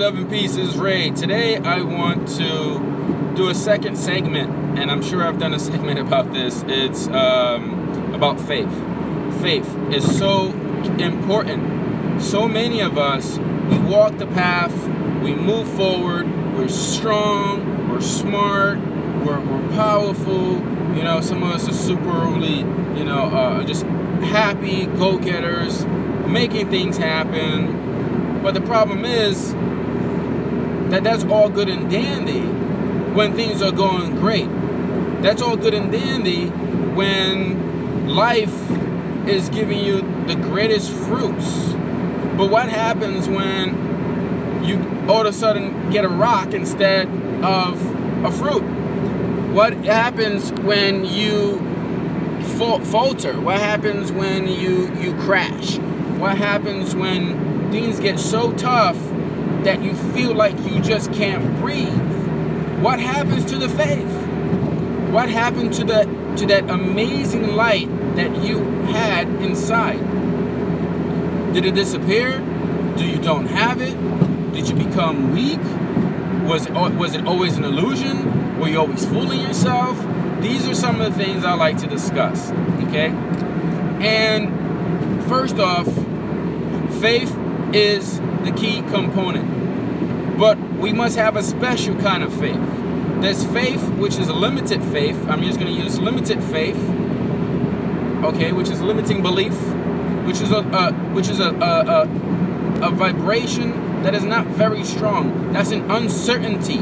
love and peace is Ray. Today I want to do a second segment, and I'm sure I've done a segment about this. It's about faith. Faith is so important. So many of us, we walk the path, we move forward, we're strong, we're smart, we're powerful. You know, some of us are super really, just happy, go-getters, making things happen. But the problem is that that's all good and dandy when things are going great. That's all good and dandy when life is giving you the greatest fruits. But what happens when you all of a sudden get a rock instead of a fruit? What happens when you falter? What happens when you crash? What happens when things get so tough that you feel like you just can't breathe? What happens to the faith? What happened to that amazing light that you had inside? Did it disappear? Do you don't have it? Did you become weak? Was it always an illusion? Were you always fooling yourself? These are some of the things I like to discuss, okay? And first off, faith is the key component. But we must have a special kind of faith. There's faith, which is a limited faith. I'm just going to use limited faith, okay, which is limiting belief, which is a vibration that is not very strong. That's an uncertainty.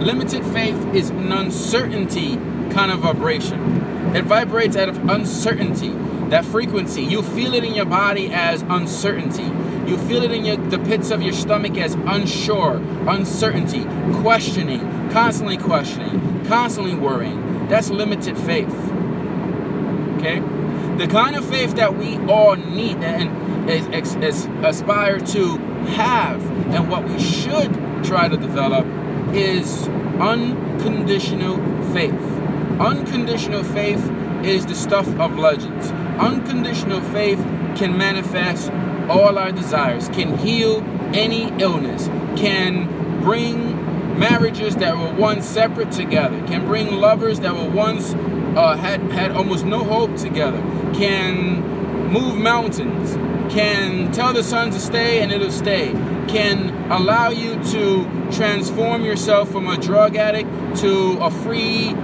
Limited faith is an uncertainty kind of vibration. It vibrates out of uncertainty. That frequency, you feel it in your body as uncertainty. You feel it in the pits of your stomach as unsure, uncertainty, questioning, constantly worrying. That's limited faith. Okay? The kind of faith that we all need and aspire to have, and what we should try to develop, is unconditional faith. Unconditional faith is the stuff of legends. Unconditional faith can manifest all our desires, can heal any illness, can bring marriages that were once separate together, can bring lovers that were once had almost no hope together, can move mountains, can tell the sun to stay and it'll stay, can allow you to transform yourself from a drug addict to a free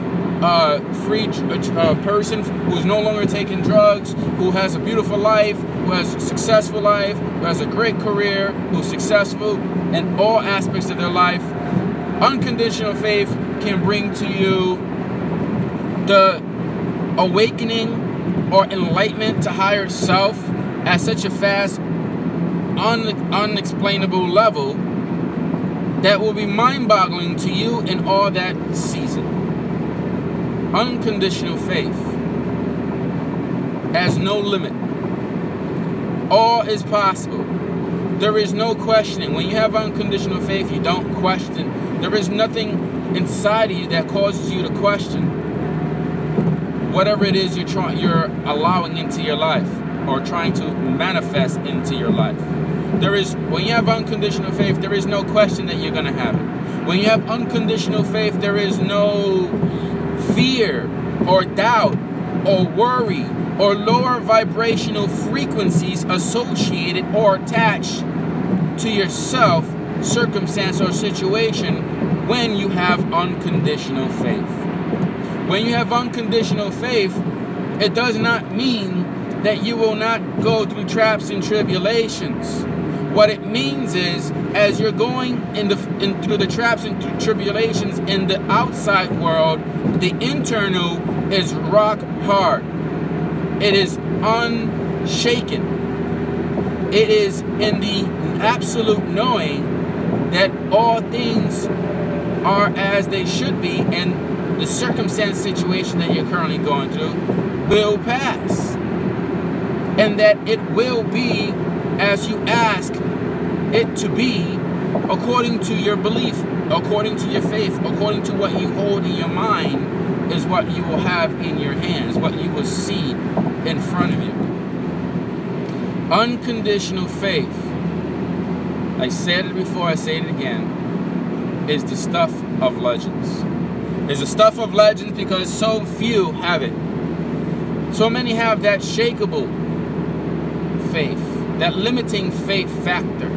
person who's no longer taking drugs, who has a beautiful life, who has a successful life, who has a great career, who's successful in all aspects of their life. Unconditional faith can bring to you the awakening or enlightenment to higher self at such a fast, unexplainable level that will be mind-boggling to you in all that season. Unconditional faith has no limit. All is possible. There is no questioning. When you have unconditional faith, you don't question. There is nothing inside of you that causes you to question whatever it is you're allowing into your life or trying to manifest into your life. When you have unconditional faith, there is no question that you're going to have it. When you have unconditional faith, there is no fear or doubt or worry or lower vibrational frequencies associated or attached to yourself, circumstance, or situation when you have unconditional faith. When you have unconditional faith, it does not mean that you will not go through traps and tribulations. What it means is, as you're going through the traps and tribulations in the outside world, the internal is rock hard. It is unshaken. It is in the absolute knowing that all things are as they should be, and the circumstance situation that you're currently going through will pass. And that it will be as you ask it to be, according to your belief, according to your faith, according to what you hold in your mind, is what you will have in your hands, what you will see in front of you. Unconditional faith I said it before, I say it again, is the stuff of legends. It's the stuff of legends because so few have it. So many have that shakeable faith, that limiting faith factor.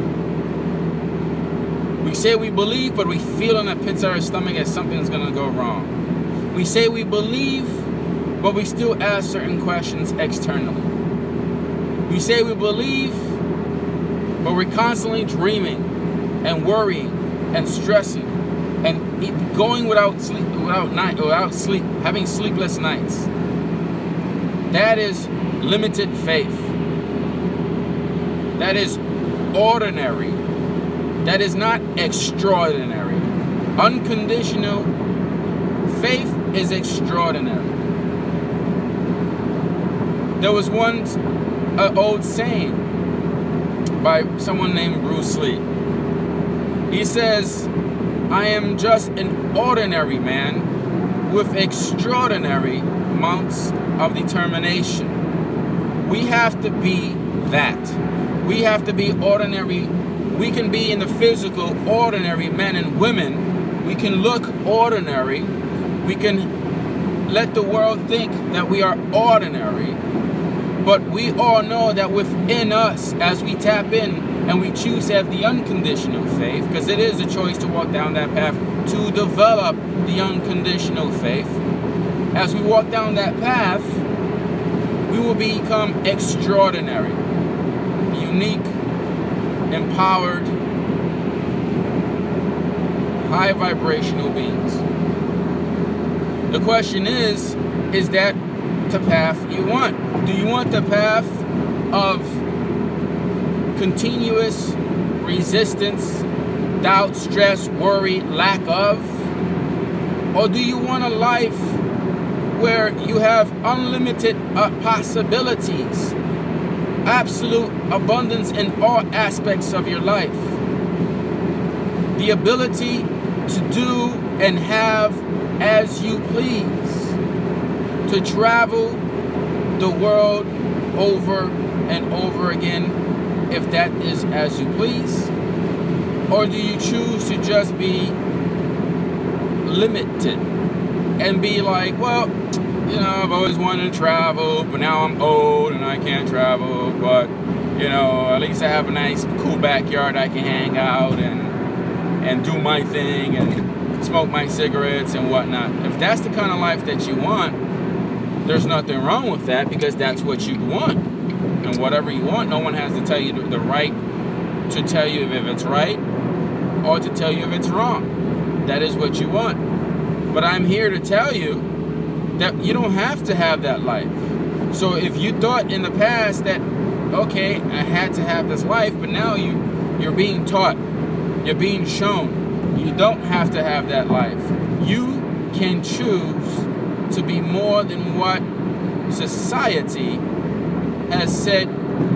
We say we believe, but we feel in the pits of our stomach that something's going to go wrong. We say we believe, but we still ask certain questions externally. We say we believe, but we're constantly dreaming and worrying and stressing and going without sleep, having sleepless nights. That is limited faith. That is ordinary. That is not extraordinary. Unconditional faith is extraordinary. There was once an old saying by someone named Bruce Lee. He says, I am just an ordinary man with extraordinary amounts of determination. We have to be that. We have to be ordinary. We can be in the physical ordinary men and women. We can look ordinary. We can let the world think that we are ordinary. But we all know that within us, as we tap in and we choose to have the unconditional faith, because it is a choice to walk down that path, to develop the unconditional faith. As we walk down that path, we will become extraordinary, unique, empowered, high vibrational beings. The question is that the path you want? Do you want the path of continuous resistance, doubt, stress, worry, lack of? Or do you want a life where you have unlimited possibilities, absolute abundance in all aspects of your life? The ability to do and have as you please, to travel the world over and over again, if that is as you please? Or do you choose to just be limited and be like, well, you know, I've always wanted to travel, but now I'm old and I can't travel, but, you know, at least I have a nice, cool backyard I can hang out and do my thing and smoke my cigarettes and whatnot. If that's the kind of life that you want, there's nothing wrong with that, because that's what you want. And whatever you want, no one has to tell you the right to tell you if it's right or to tell you if it's wrong. That is what you want. But I'm here to tell you that you don't have to have that life. So if you thought in the past that, okay, I had to have this life, but now you're being taught, you're being shown, you don't have to have that life. You can choose to be more than what society has said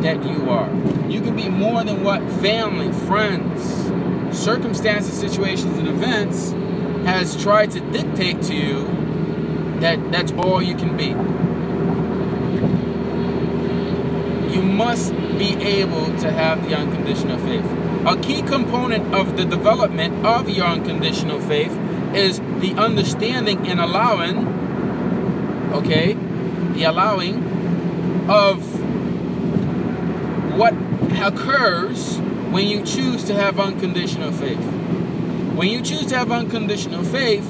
that you are. You can be more than what family, friends, circumstances, situations, and events has tried to dictate to you that that's all you can be. You must be able to have the unconditional faith. A key component of the development of your unconditional faith is the understanding and allowing, okay, the allowing of what occurs when you choose to have unconditional faith. When you choose to have unconditional faith,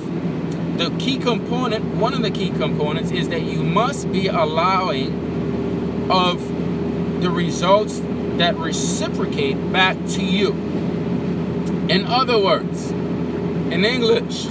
the key component, one of the key components, is that you must be allowing of the results that reciprocate back to you. In other words, in English,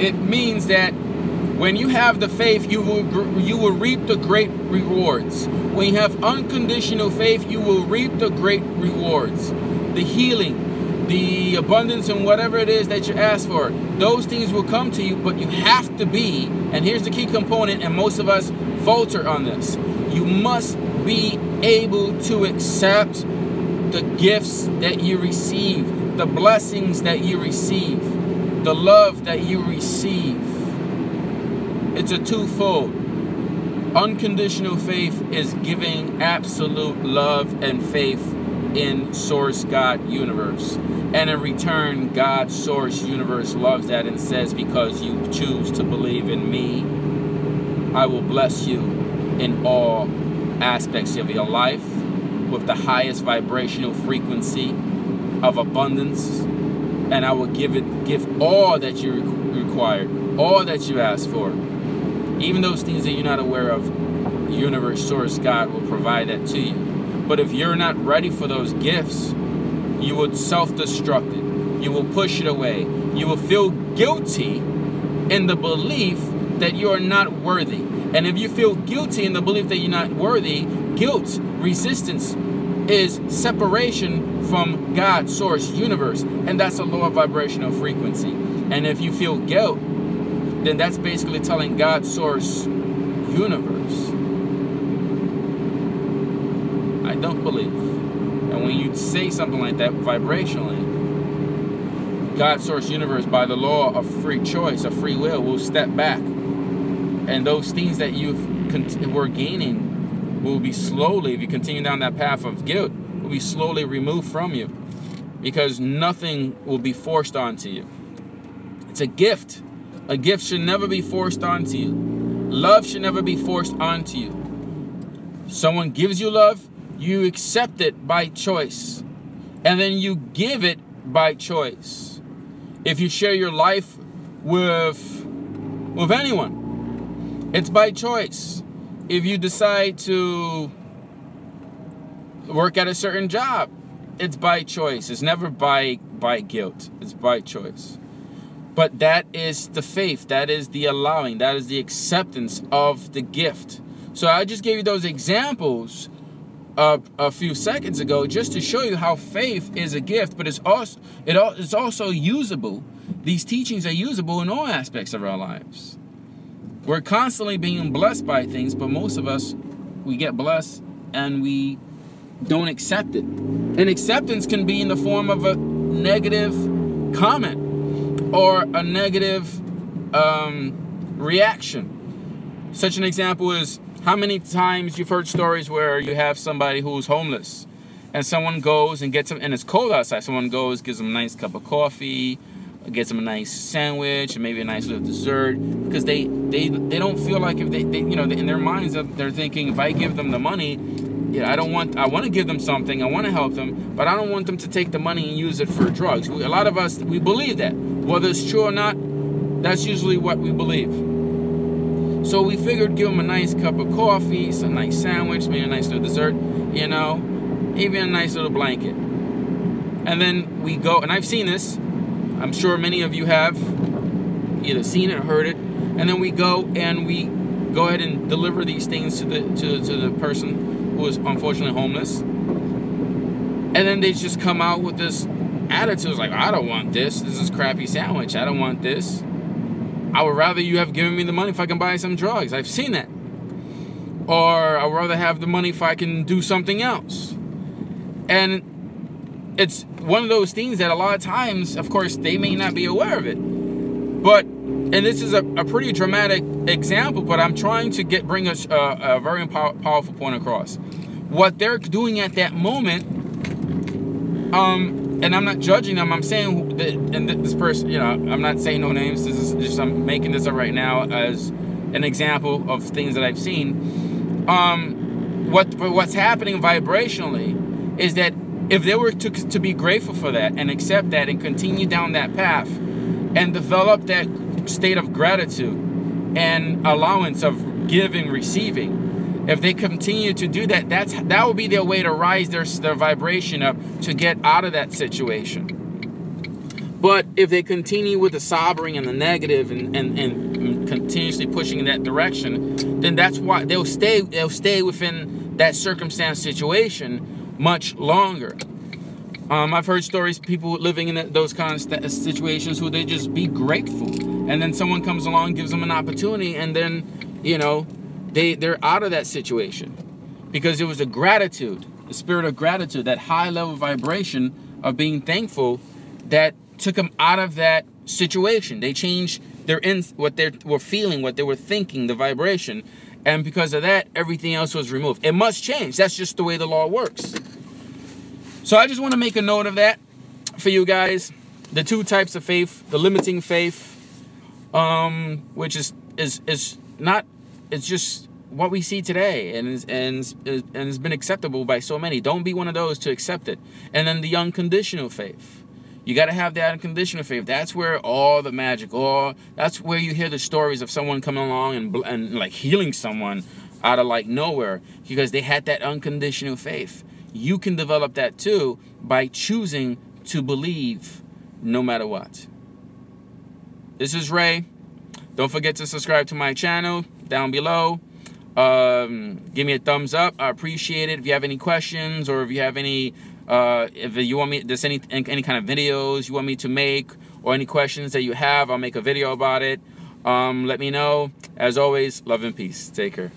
it means that when you have the faith, you will reap the great rewards. When you have unconditional faith, you will reap the great rewards. The healing, the abundance, and whatever it is that you ask for, those things will come to you, but you have to be, and here's the key component, and most of us falter on this, you must be able to accept the gifts that you receive, the blessings that you receive, the love that you receive. It's a twofold. Unconditional faith is giving absolute love and faith in Source God Universe. And in return, God Source Universe loves that and says, because you choose to believe in me, I will bless you in all aspects of your life with the highest vibrational frequency of abundance. And I will give all that you required, all that you asked for. Even those things that you're not aware of, Universe, Source, God will provide that to you. But if you're not ready for those gifts, you will self-destruct it. You will push it away. You will feel guilty in the belief that you are not worthy. And if you feel guilty in the belief that you're not worthy, guilt, resistance, is separation from God, Source, Universe. And that's a lower vibrational frequency. And if you feel guilt, then that's basically telling God, Source, Universe, I don't believe. And when you say something like that vibrationally, God, Source, Universe, by the law of free choice, of free will step back. And those things that you were gaining will be slowly, if you continue down that path of guilt, will be slowly removed from you. Because nothing will be forced onto you. It's a gift. A gift should never be forced onto you. Love should never be forced onto you. Someone gives you love, you accept it by choice. And then you give it by choice. If you share your life with anyone, it's by choice. If you decide to work at a certain job, it's by choice. It's never by guilt. It's by choice. But that is the faith. That is the allowing. That is the acceptance of the gift. So I just gave you those examples a few seconds ago just to show you how faith is a gift, but it's also usable. These teachings are usable in all aspects of our lives. We're constantly being blessed by things, but most of us, we get blessed and we don't accept it. And acceptance can be in the form of a negative comment or a negative reaction. Such an example is, how many times you've heard stories where you have somebody who's homeless and someone goes and gets them, and it's cold outside, someone goes, gives them a nice cup of coffee, gets them a nice sandwich and maybe a nice little dessert, because they don't feel like, if they you know, in their minds they're thinking, if I give them the money, yeah, I want to give them something, I want to help them, but I don't want them to take the money and use it for drugs. A lot of us, we believe that. Whether it's true or not, that's usually what we believe. So we figured give them a nice cup of coffee, some nice sandwich, maybe a nice little dessert, you know, even a nice little blanket. And then we go, and I've seen this, I'm sure many of you have either seen it or heard it, and then we go and we go ahead and deliver these things to the person who is unfortunately homeless. And then they just come out with this attitude, like, I don't want this. This is a crappy sandwich. I don't want this. I would rather you have given me the money if I can buy some drugs. I've seen that. Or I would rather have the money if I can do something else. And it's one of those things that a lot of times, of course, they may not be aware of it. But, and this is a pretty dramatic example, but I'm trying to bring a very powerful point across. What they're doing at that moment, and I'm not judging them, I'm saying that, and this person, you know, I'm not saying no names, this is just, I'm making this up right now as an example of things that I've seen. What's happening vibrationally is that if they were to be grateful for that and accept that and continue down that path and develop that state of gratitude and allowance of giving, receiving, if they continue to do that, that will be their way to rise their vibration up to get out of that situation. But if they continue with the sobbing and the negative and continuously pushing in that direction, then that's why they'll stay within that circumstance situation much longer. I've heard stories of people living in those kind of situations who they just be grateful, and then someone comes along, gives them an opportunity, and then, you know, they're out of that situation because it was the gratitude, the spirit of gratitude, that high level vibration of being thankful that took them out of that situation. They changed what they were feeling, what they were thinking, the vibration, and because of that, everything else was removed. It must change. That's just the way the law works. So I just want to make a note of that for you guys. The two types of faith, the limiting faith, which is not, it's just what we see today, and it's been acceptable by so many. Don't be one of those to accept it. And then the unconditional faith. You got to have that unconditional faith. That's where all the magic, that's where you hear the stories of someone coming along and like healing someone out of like nowhere because they had that unconditional faith. You can develop that too by choosing to believe no matter what. This is Ray. Don't forget to subscribe to my channel down below. Give me a thumbs up. I appreciate it. If you have any questions, or if you have any if you want me, there's any kind of videos you want me to make, or any questions that you have, I'll make a video about it. Let me know. As always, love and peace. Take care.